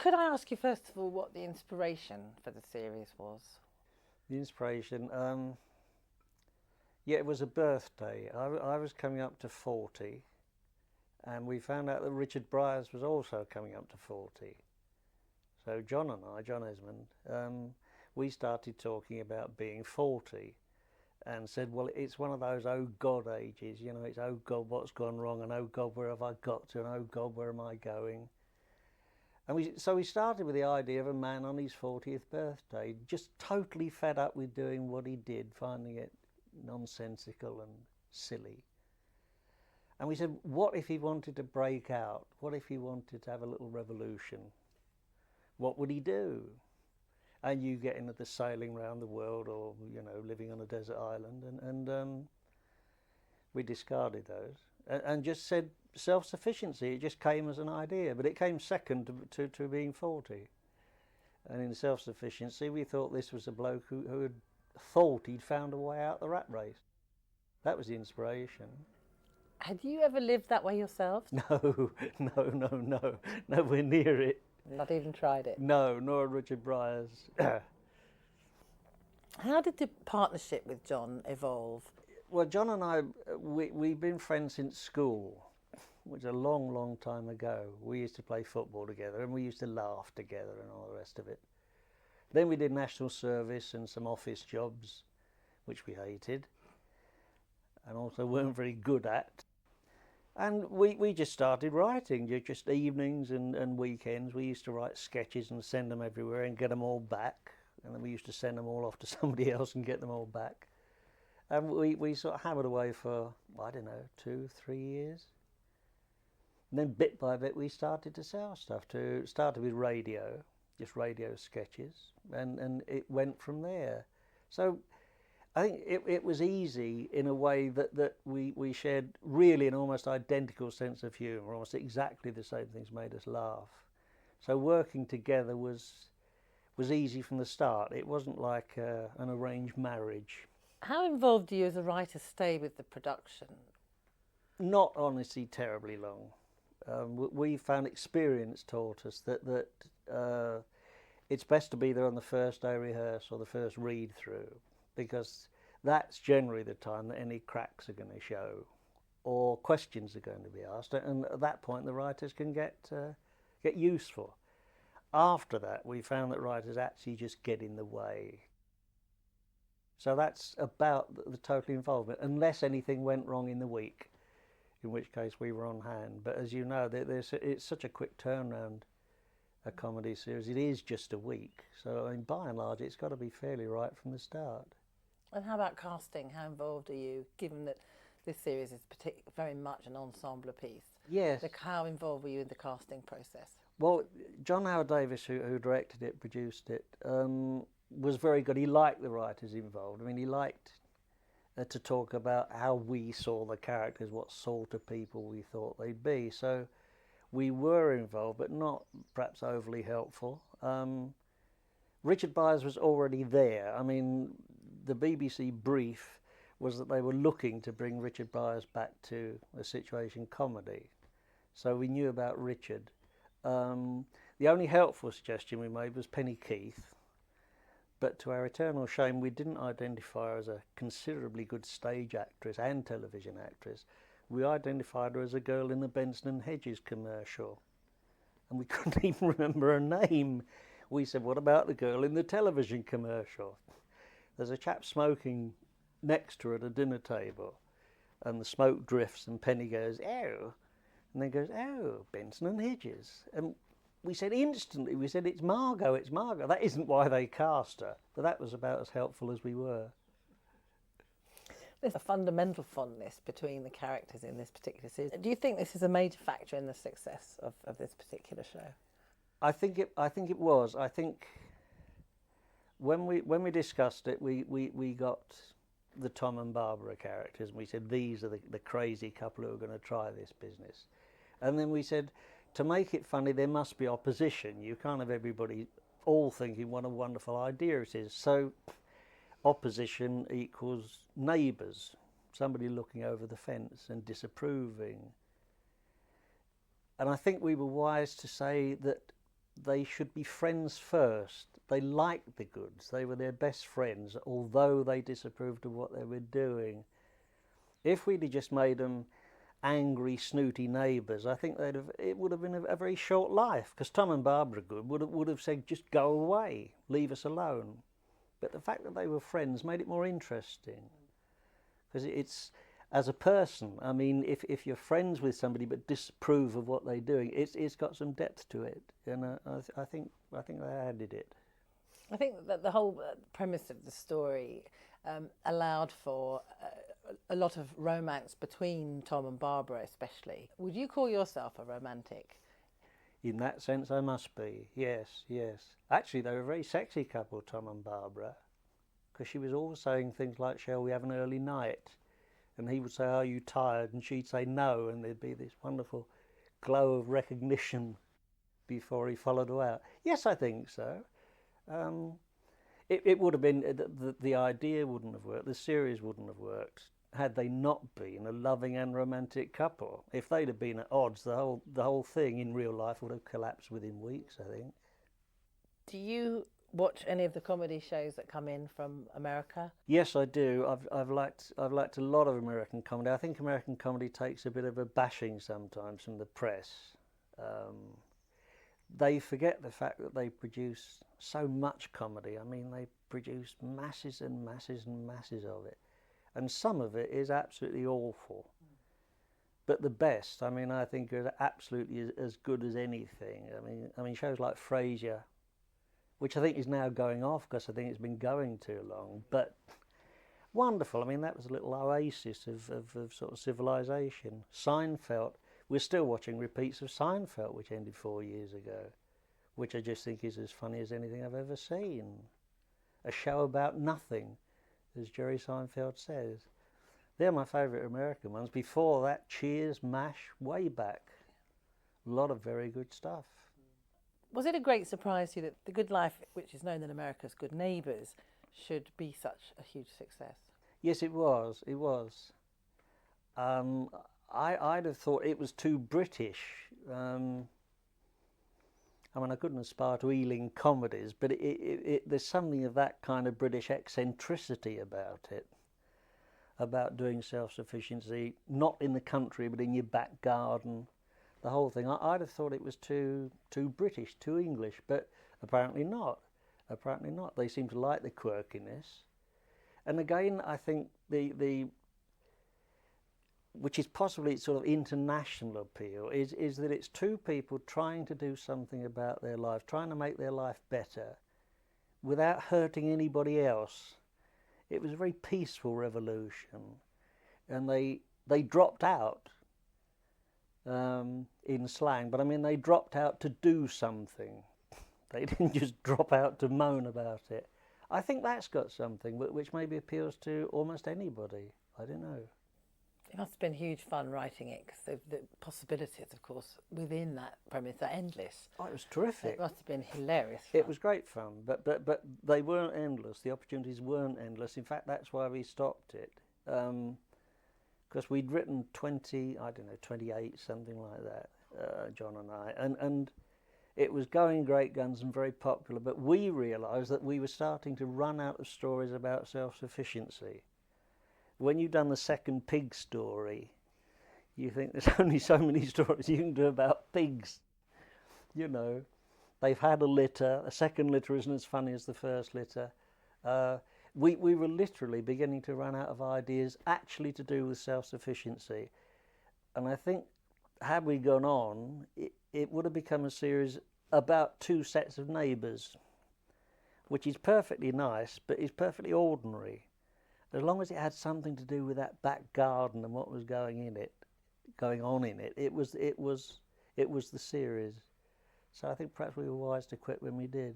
Could I ask you first of all what the inspiration for the series was? The inspiration, yeah, it was a birthday. I was coming up to 40, and we found out that Richard Briers was also coming up to 40. So John and I, John Esmond, we started talking about being 40 and said, well, it's one of those oh God ages, you know, it's oh God, what's gone wrong, and oh God, where have I got to, and oh God, where am I going? And so we started with the idea of a man on his 40th birthday, just totally fed up with doing what he did, finding it nonsensical and silly. And we said, what if he wanted to break out? What if he wanted to have a little revolution? What would he do? And you get into the sailing around the world, or you know, living on a desert island, and we discarded those and just said self-sufficiency. It just came as an idea, but it came second to being 40. And in self-sufficiency, we thought this was a bloke who had thought he'd found a way out the rat race. That was the inspiration. Had you ever lived that way yourself? No, no, nowhere near it. Not even tried it. No, nor Richard Briers. How did the partnership with John evolve? Well, John and I, we've been friends since school, which is a long, long time ago. We used to play football together, and we used to laugh together and all the rest of it. Then we did national service and some office jobs, which we hated, and also weren't very good at. And we just started writing, just evenings and weekends. We used to write sketches and send them everywhere and get them all back. And then we used to send them all off to somebody else and get them all back. And we sort of hammered away for, I don't know, 2-3 years. And then bit by bit we started to sell stuff. Started with radio, just radio sketches, and it went from there. So I think it was easy in a way that we shared really an almost identical sense of humour, almost exactly the same things made us laugh. So working together was easy from the start. It wasn't like an arranged marriage. How involved do you as a writer stay with the production? Not honestly terribly long. We found experience taught us that it's best to be there on the first day rehearsal, the first read through, because that's generally the time that any cracks are going to show or questions are going to be asked, and at that point the writers can get useful. After that, we found that writers actually just get in the way. So that's about the total involvement, unless anything went wrong in the week, in which case we were on hand. But as you know, it's such a quick turnaround, a comedy series. It is just a week. So I mean, by and large, it's got to be fairly right from the start. And how about casting? How involved are you, given that this series is very much an ensemble piece? Yes. How involved were you in the casting process? Well, John Howard Davis, who directed it, produced it, was very good. He liked the writers involved. I mean, he liked to talk about how we saw the characters, what sort of people we thought they'd be. So we were involved, but not perhaps overly helpful. Richard Briers was already there. I mean, the BBC brief was that they were looking to bring Richard Briers back to a situation comedy. So we knew about Richard. The only helpful suggestion we made was Penny Keith, but to our eternal shame we didn't identify her as a considerably good stage actress and television actress. We identified her as a girl in the Benson and Hedges commercial, and we couldn't even remember her name. We said, what about the girl in the television commercial? There's a chap smoking next to her at a dinner table, and the smoke drifts and Penny goes, oh, and then goes, oh, Benson and Hedges. And we said instantly, it's Margot, it's Margot. That isn't why they cast her, but that was about as helpful as we were. There's a fundamental fondness between the characters in this particular series. Do you think this is a major factor in the success of this particular show? I think it was. I think when we discussed it, we got the Tom and Barbara characters, and we said these are the crazy couple who are going to try this business. And then we said, to make it funny, there must be opposition. You can't have everybody all thinking what a wonderful idea it is. So opposition equals neighbours, somebody looking over the fence and disapproving. And I think we were wise to say that they should be friends first. They liked the Goods. They were their best friends, although they disapproved of what they were doing. If we'd have just made them angry, snooty neighbours, I think it would have been a very short life, because Tom and Barbara Good would have said, just go away, leave us alone. But the fact that they were friends made it more interesting, because it's, as a person, I mean, if you're friends with somebody but disapprove of what they're doing, it's got some depth to it, and I think they added it. I think that the whole premise of the story allowed for a lot of romance between Tom and Barbara especially. Would you call yourself a romantic? In that sense, I must be, yes, yes. Actually, they were a very sexy couple, Tom and Barbara, because she was always saying things like, shall we have an early night? And he would say, are you tired? And she'd say no, and there'd be this wonderful glow of recognition before he followed her out. Yes, I think so. It would have been, the idea wouldn't have worked, the series wouldn't have worked, had they not been a loving and romantic couple. If they'd have been at odds, the whole thing in real life would have collapsed within weeks, I think. Do you watch any of the comedy shows that come in from America? Yes, I do. I've liked a lot of American comedy. I think American comedy takes a bit of a bashing sometimes from the press. They forget the fact that they produce so much comedy. I mean, they produce masses and masses and masses of it. And some of it is absolutely awful. But the best, I mean, I think are absolutely as good as anything. I mean, shows like Frasier, which I think is now going off because I think it's been going too long. But wonderful. I mean, that was a little oasis of sort of civilization. Seinfeld, we're still watching repeats of Seinfeld, which ended 4 years ago, which I just think is as funny as anything I've ever seen. A show about nothing, as Jerry Seinfeld says. They're my favourite American ones. Before that, Cheers, MASH, way back. A lot of very good stuff. Was it a great surprise to you that The Good Life, which is known in America as Good Neighbours, should be such a huge success? Yes, it was. It was. I'd have thought it was too British. I mean, I couldn't aspire to Ealing comedies, but there's something of that kind of British eccentricity about it, about doing self-sufficiency, not in the country, but in your back garden, the whole thing. I'd have thought it was too British, too English, but apparently not. Apparently not. They seem to like the quirkiness. And again, I think which is possibly its sort of international appeal, is that it's two people trying to do something about their life, trying to make their life better without hurting anybody else. It was a very peaceful revolution, and they dropped out in slang, but I mean they dropped out to do something. They didn't just drop out to moan about it. I think that's got something which maybe appeals to almost anybody. I don't know. It must have been huge fun writing it, because the possibilities, of course, within that premise are endless. Oh, it was terrific. It must have been hilarious fun. It was great fun, but they weren't endless. The opportunities weren't endless. In fact, that's why we stopped it, because we'd written 28, something like that, John and I, and it was going great guns and very popular, but we realised that we were starting to run out of stories about self-sufficiency. When you've done the second pig story, you think there's only so many stories you can do about pigs. You know, they've had a litter, a second litter isn't as funny as the first litter. We were literally beginning to run out of ideas actually to do with self-sufficiency. And I think, had we gone on, it would have become a series about two sets of neighbours, which is perfectly nice, but is perfectly ordinary. As long as it had something to do with that back garden and what was going on in it, it was the series. So I think perhaps we were wise to quit when we did.